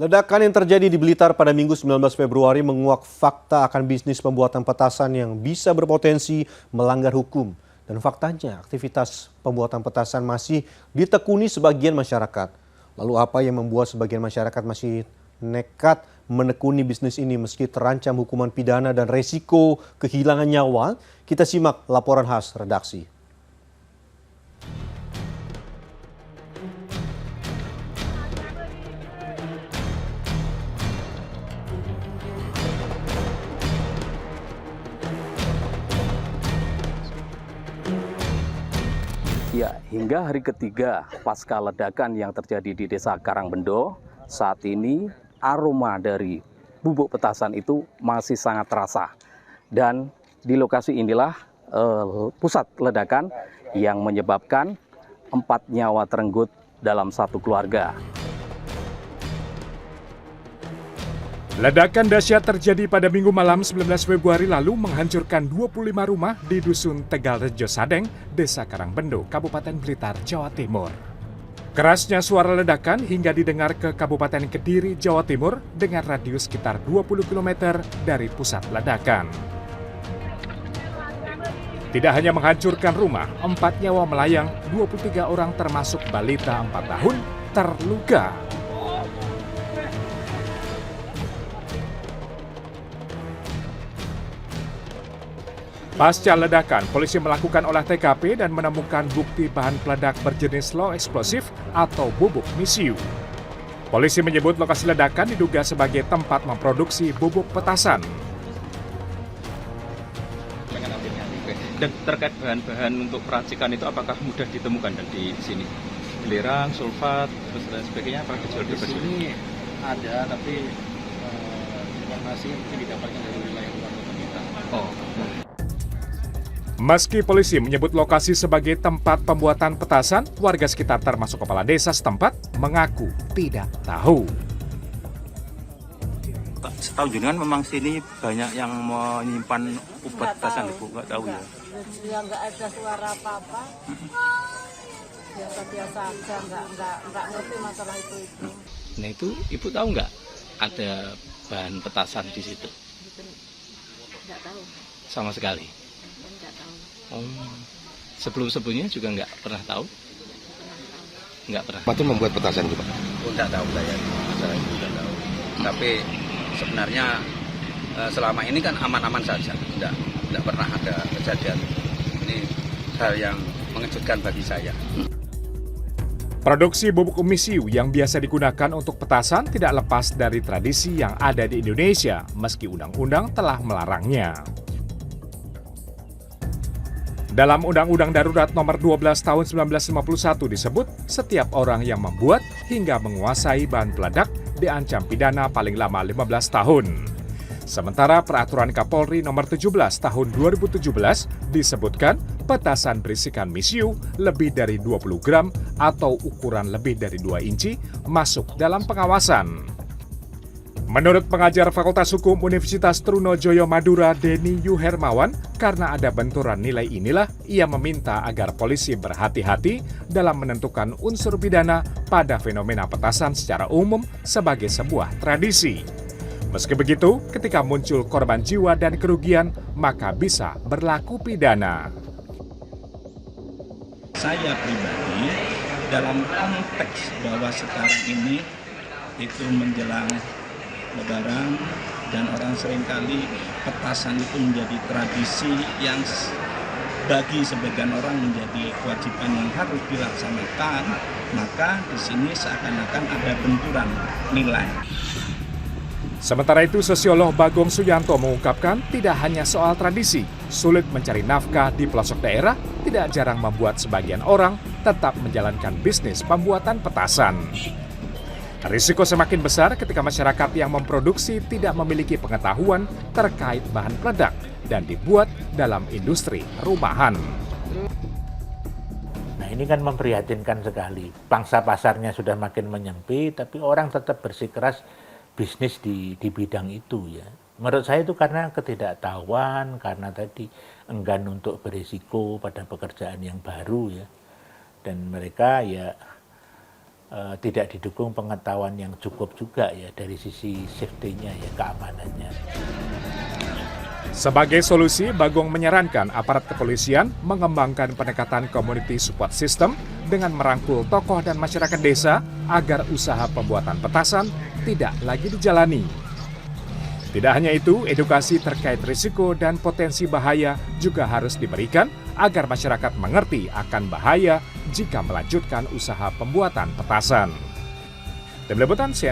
Ledakan yang terjadi di Blitar pada Minggu 19 Februari menguak fakta akan bisnis pembuatan petasan yang bisa berpotensi melanggar hukum. Dan faktanya aktivitas pembuatan petasan masih ditekuni sebagian masyarakat. Lalu apa yang membuat sebagian masyarakat masih nekat menekuni bisnis ini meski terancam hukuman pidana dan resiko kehilangan nyawa? Kita simak laporan khas redaksi. Ya, hingga hari ketiga pasca ledakan yang terjadi di Desa Karangbendo, saat ini aroma dari bubuk petasan itu masih sangat terasa. Dan di lokasi inilah pusat ledakan yang menyebabkan 4 nyawa terenggut dalam satu keluarga. Ledakan dahsyat terjadi pada Minggu malam 19 Februari lalu menghancurkan 25 rumah di Dusun Tegalrejo Sadeng, Desa Karangbendo, Kabupaten Blitar, Jawa Timur. Kerasnya suara ledakan hingga didengar ke Kabupaten Kediri, Jawa Timur dengan radius sekitar 20 km dari pusat ledakan. Tidak hanya menghancurkan rumah, 4 nyawa melayang, 23 orang termasuk balita 4 tahun terluka. Pasca ledakan, polisi melakukan olah TKP dan menemukan bukti bahan peledak berjenis low eksplosif atau bubuk misiu. Polisi menyebut lokasi ledakan diduga sebagai tempat memproduksi bubuk petasan. Dan terkait bahan-bahan untuk peracikan itu apakah mudah ditemukan dan di sini? Belerang, sulfat, terus dan sebagainya apakah dijual di sini ada, tapi informasi mungkin didapatkan dari wilayah luar kota kita. Meski polisi menyebut lokasi sebagai tempat pembuatan petasan, warga sekitar termasuk kepala desa setempat mengaku tidak tahu. Setahu jenengan memang sini banyak yang menyimpan obat petasan, Ibu, nggak tahu ya? Ya nggak ada suara apa-apa. Biasa-biasa aja, nggak ngerti masalah itu. Nah itu Ibu tahu nggak ada bahan petasan di situ? Nggak tahu. Sama sekali? Nggak tahu. Sebelum-sebelumnya juga nggak pernah tahu? Nggak pernah. Apa itu membuat petasan juga? Tidak tahu saya, masalah itu tidak tahu. Tapi sebenarnya selama ini kan aman-aman saja, tidak pernah ada kejadian. Ini hal yang mengejutkan bagi saya. Produksi bubuk misiu yang biasa digunakan untuk petasan tidak lepas dari tradisi yang ada di Indonesia, meski undang-undang telah melarangnya. Dalam Undang-Undang Darurat Nomor 12 Tahun 1951 disebut, setiap orang yang membuat hingga menguasai bahan peledak diancam pidana paling lama 15 tahun. Sementara Peraturan Kapolri Nomor 17 Tahun 2017 disebutkan petasan berisikan misiu lebih dari 20 gram atau ukuran lebih dari 2 inci masuk dalam pengawasan. Menurut pengajar Fakultas Hukum Universitas Trunojoyo Madura, Denny Yuhermawan, karena ada benturan nilai inilah ia meminta agar polisi berhati-hati dalam menentukan unsur pidana pada fenomena petasan secara umum sebagai sebuah tradisi. Meski begitu, ketika muncul korban jiwa dan kerugian, maka bisa berlaku pidana. Saya pribadi dalam konteks bahwa sekarang ini itu menjelang Lebaran dan orang seringkali petasan itu menjadi tradisi yang bagi sebagian orang menjadi kewajiban yang harus dilaksanakan, maka di sini seakan-akan ada benturan nilai. Sementara itu, sosiolog Bagong Suyanto mengungkapkan tidak hanya soal tradisi, sulit mencari nafkah di pelosok daerah, tidak jarang membuat sebagian orang tetap menjalankan bisnis pembuatan petasan. Risiko semakin besar ketika masyarakat yang memproduksi tidak memiliki pengetahuan terkait bahan peledak dan dibuat dalam industri rumahan. Nah, ini kan memprihatinkan sekali. Pangsa pasarnya sudah makin menyempit, tapi orang tetap bersikeras bisnis di bidang itu ya. Menurut saya itu karena ketidaktahuan, karena tadi enggan untuk berisiko pada pekerjaan yang baru ya. Dan mereka ya tidak didukung pengetahuan yang cukup juga ya dari sisi safety-nya ya, keamanannya. Sebagai solusi, Bagong menyarankan aparat kepolisian mengembangkan pendekatan community support system dengan merangkul tokoh dan masyarakat desa agar usaha pembuatan petasan tidak lagi dijalani. Tidak hanya itu, edukasi terkait risiko dan potensi bahaya juga harus diberikan agar masyarakat mengerti akan bahaya jika melanjutkan usaha pembuatan petasan. Tim Liputan CNN